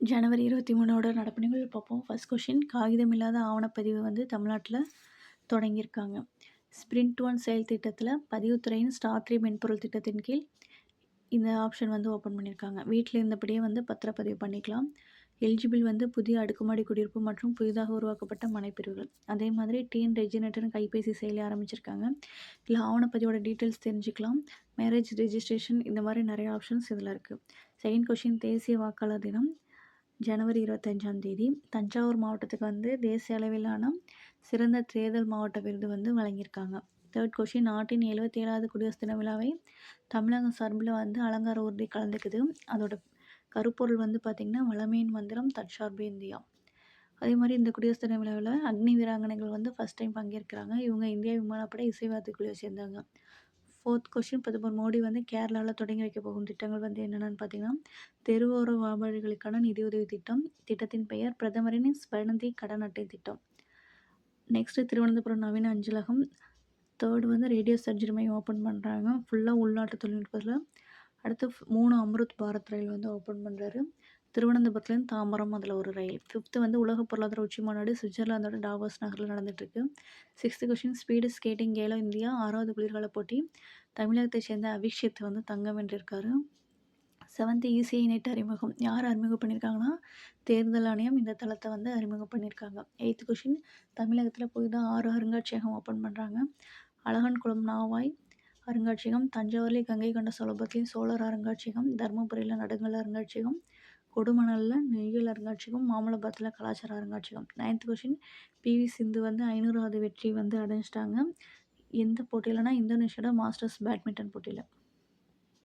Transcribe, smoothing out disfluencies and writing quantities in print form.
ஜனவரி 23ஓட நடப்பு நிகழ்வு பார்ப்போம். ஃபர்ஸ்ட் கொஷின் காகிதம் இல்லாத ஆவணப்பதிவு வந்து தமிழ்நாட்டில தொடங்கியிருக்காங்க. ஸ்பிரிண்ட் ஒன் செயல் திட்டத்தில பதிவுத்துறையின் ஸ்டார் 3 மென்பொருள் திட்டத்தின் கீழ் இந்த ஆப்ஷன் வந்து ஓப்பன் பண்ணியிருக்காங்க. வீட்டில் இருந்தபடியே வந்து பத்திரப்பதிவு பண்ணிக்கலாம். எலிஜிபிள் வந்து புதிய அடுக்குமாடி குடியிருப்பு மற்றும் புதிதாக உருவாக்கப்பட்ட மனைப்பிரிவுகள். அதே மாதிரி டிஎன் ரெஜினேட்டர்னு கைபேசி செயலி ஆரம்பிச்சிருக்காங்க. இதில் ஆவணப்பதிவோட டீட்டெயில்ஸ் தெரிஞ்சுக்கலாம். மேரேஜ் ரெஜிஸ்ட்ரேஷன் இந்த மாதிரி நிறைய ஆப்ஷன்ஸ் இதில் இருக்குது. செகண்ட் கொஷின் தேசிய வாக்காளர் தினம் ஜனவரி 25ஆம் தேதி. தஞ்சாவூர் மாவட்டத்துக்கு வந்து தேசிய அளவிலான சிறந்த தேர்தல் மாவட்ட விருது வந்து வழங்கியிருக்காங்க. தேர்ட் கொஷின் நாட்டின் 77வது குடியரசு தின விழாவை தமிழகம் சார்பில் வந்து அலங்கார ஊர்தி கலந்துக்குது. அதோட கருப்பொருள் வந்து பார்த்திங்கன்னா வளமையின் மந்திரம் தற்சார்பு இந்தியா. அதே மாதிரி இந்த குடியரசு தின விழாவில் அக்னி வீராங்கனைகள் வந்து ஃபஸ்ட் டைம் பங்கேற்கிறாங்க. இவங்க இந்திய விமானப்படை இசைவாத்துக்குழுவை சேர்ந்தாங்க. ஃபோர்த் கொஷின் பிரதமர் மோடி வந்து கேரளாவில் தொடங்கி வைக்க போகும் திட்டங்கள் வந்து என்னென்னு பார்த்தீங்கன்னா தெருவோர வியாபாரிகளுக்கான நிதியுதவி திட்டம். திட்டத்தின் பெயர் பிரதமரின் ஸ்வநிதி கடன் அட்டை திட்டம். நெக்ஸ்ட்டு திருவனந்தபுரம் நவீன அஞ்சலகம். தேர்டு வந்து ரேடியோ சர்ஜரி மையம் ஓப்பன் பண்ணுறாங்க. ஃபுல்லாக உள்நாட்டு தொழில்நுட்பத்தில். அடுத்து 3 அம்ருத் பாரத் ரயில் வந்து ஓப்பன் பண்ணுறாரு. திருவனந்தபுரத்துலேருந்து தாம்பரம் அதில் ஒரு ரயில். ஃபிஃப்த்து வந்து உலக பொருளாதார உச்சி மாநாடு சுவிட்சர்லாந்தோட டாவோஸ் நகரில் நடந்துட்டுருக்கு. Sixth question speed skating Khelo India 6வது குளிர்கால போட்டி. தமிழகத்தை சேர்ந்த அபிஷேத் வந்து தங்கம் வென்றிருக்காரு. செவன்த்து இசிஐ நெட் அறிமுகம். யார் அறிமுகம் பண்ணியிருக்காங்கன்னா தேர்தல் ஆணையம் இந்த தளத்தை வந்து அறிமுகம் பண்ணியிருக்காங்க. எய்த்து கொஷின் தமிழகத்தில் புதிதாக 6 அருங்காட்சியகம் ஓப்பன் பண்ணுறாங்க. அழகன்குளம் நாவாய் அருங்காட்சியகம், தஞ்சாவூர்லேயே கங்கை கொண்ட சோழபுரத்துலேயும் சோழர் அருங்காட்சியகம், தருமபுரியில் நடுங்கல் அருங்காட்சியகம், கொடுமணலில் நெய்யல் அருங்காட்சியகம், மாமல்லபுரத்தில் கலாச்சார அருங்காட்சியகம். 9th கொஷின் பிவி சிந்து வந்து 500வது வெற்றி வந்து அடைஞ்சிட்டாங்க. எந்த போட்டியிலனா இந்தோனேஷியாவோட மாஸ்டர்ஸ் பேட்மிண்டன் போட்டியில்.